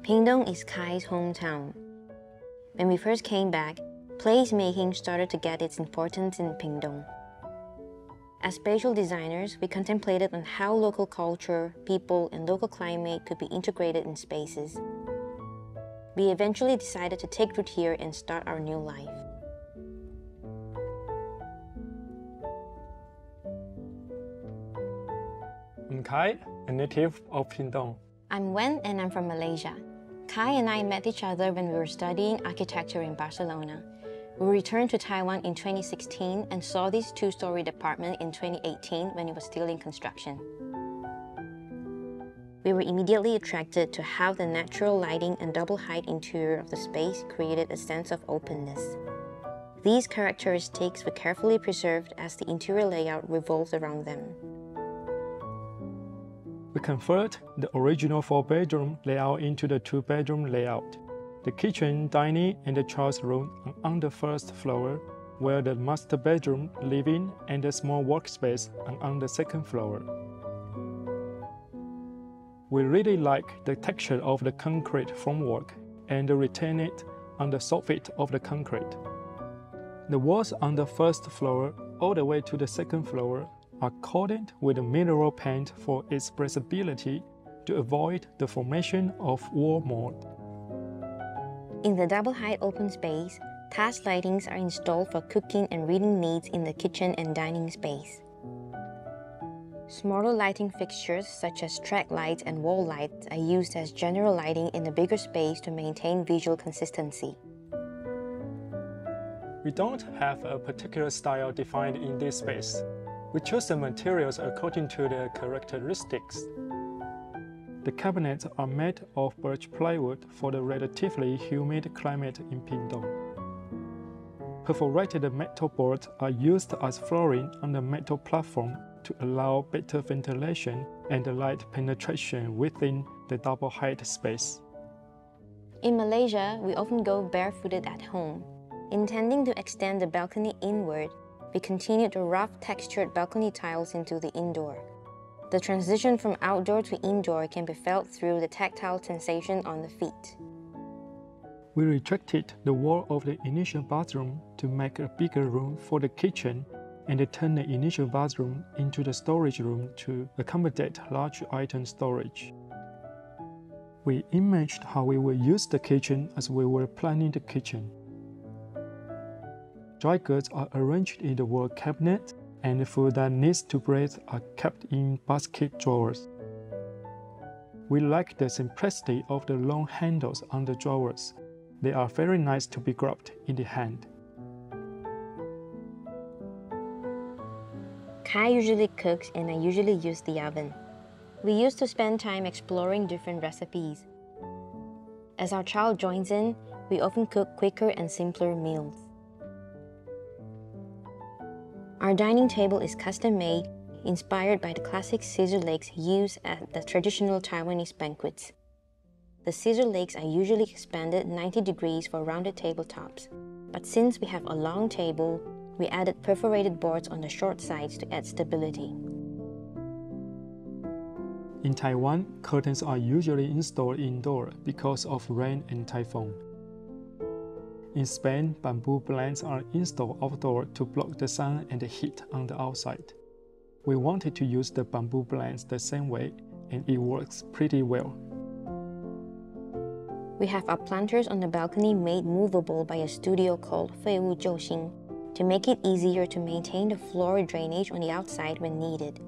屏東is Kai's hometown. When we first came back, place-making started to get its importance in屏東. As spatial designers, we contemplated on how local culture, people, and local climate could be integrated in spaces. We eventually decided to take root here and start our new life. I'm Kai, a native of屏東. I'm Wen and I'm from Malaysia. Kai and I met each other when we were studying architecture in Barcelona. We returned to Taiwan in 2016 and saw this two-story apartment in 2018 when it was still in construction. We were immediately attracted to how the natural lighting and double-height interior of the space created a sense of openness. These characteristics were carefully preserved as the interior layout revolves around them. We convert the original 4-bedroom layout into the 2-bedroom layout. The kitchen, dining, and the child's room are on the first floor, while the master bedroom, living, and the small workspace are on the second floor. We really like the texture of the concrete formwork and retain it on the soffit of the concrete. The walls on the first floor all the way to the second floor are coated with a mineral paint for its breathability to avoid the formation of wall mold. In the double-height open space, task lightings are installed for cooking and reading needs in the kitchen and dining space. Smaller lighting fixtures such as track lights and wall lights are used as general lighting in the bigger space to maintain visual consistency. We don't have a particular style defined in this space. We choose the materials according to their characteristics. The cabinets are made of birch plywood for the relatively humid climate in屏東. Perforated metal boards are used as flooring on the metal platform to allow better ventilation and light penetration within the double-height space. In Malaysia, we often go barefooted at home. Intending to extend the balcony inward, we continued the rough textured balcony tiles into the indoor. The transition from outdoor to indoor can be felt through the tactile sensation on the feet. We retracted the wall of the initial bathroom to make a bigger room for the kitchen and turned the initial bathroom into the storage room to accommodate large item storage. We imaged how we will use the kitchen as we were planning the kitchen. Dry goods are arranged in the wall cabinet, and food that needs to breathe are kept in basket drawers. We like the simplicity of the long handles on the drawers. They are very nice to be grabbed in the hand. Kai usually cooks and I usually use the oven. We used to spend time exploring different recipes. As our child joins in, we often cook quicker and simpler meals. Our dining table is custom-made, inspired by the classic scissor legs used at the traditional Taiwanese banquets. The scissor legs are usually expanded 90 degrees for rounded tabletops, but since we have a long table, we added perforated boards on the short sides to add stability. In Taiwan, curtains are usually installed indoor because of rain and typhoon. In Spain, bamboo blinds are installed outdoor to block the sun and the heat on the outside. We wanted to use the bamboo blinds the same way, and it works pretty well. We have our planters on the balcony made movable by a studio called 废物救星 to make it easier to maintain the floor drainage on the outside when needed.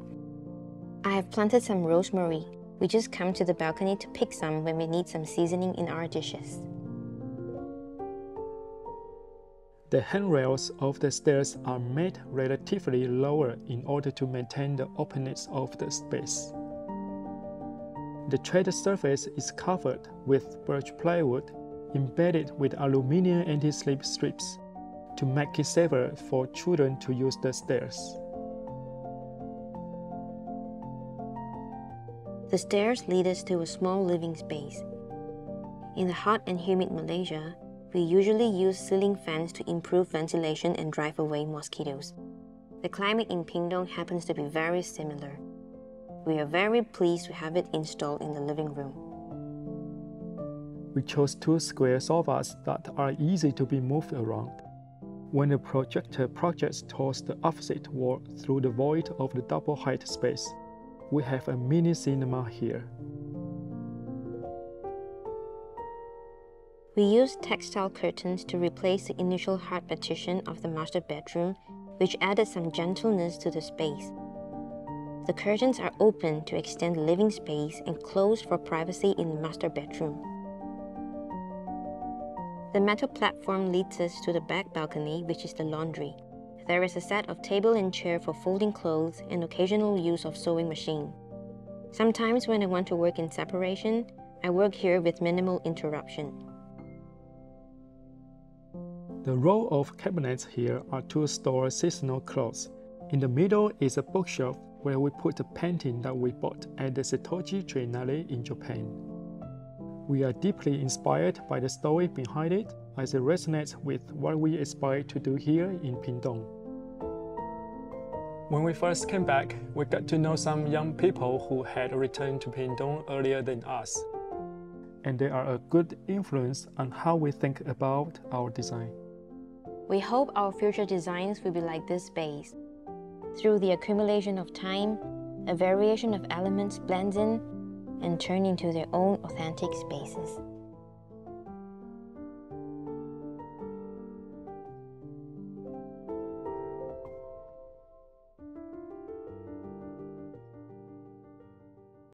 I have planted some rosemary. We just come to the balcony to pick some when we need some seasoning in our dishes. The handrails of the stairs are made relatively lower in order to maintain the openness of the space. The tread surface is covered with birch plywood embedded with aluminum anti-slip strips to make it safer for children to use the stairs. The stairs lead us to a small living space. In the hot and humid Malaysia, we usually use ceiling fans to improve ventilation and drive away mosquitoes. The climate in屏東happens to be very similar. We are very pleased to have it installed in the living room. We chose 2 square sofas that are easy to be moved around. When the projector projects towards the opposite wall through the void of the double-height space, we have a mini cinema here. We used textile curtains to replace the initial hard partition of the master bedroom, which added some gentleness to the space. The curtains are open to extend the living space and closed for privacy in the master bedroom. The metal platform leads us to the back balcony, which is the laundry. There is a set of table and chair for folding clothes and occasional use of sewing machine. Sometimes when I want to work in separation, I work here with minimal interruption. The row of cabinets here are to store seasonal clothes. In the middle is a bookshelf where we put a painting that we bought at the Setouji Triennale in Japan. We are deeply inspired by the story behind it, as it resonates with what we aspire to do here in屏东. When we first came back, we got to know some young people who had returned to屏东earlier than us. And they are a good influence on how we think about our design. We hope our future designs will be like this space. Through the accumulation of time, a variation of elements blends in and turn into their own authentic spaces.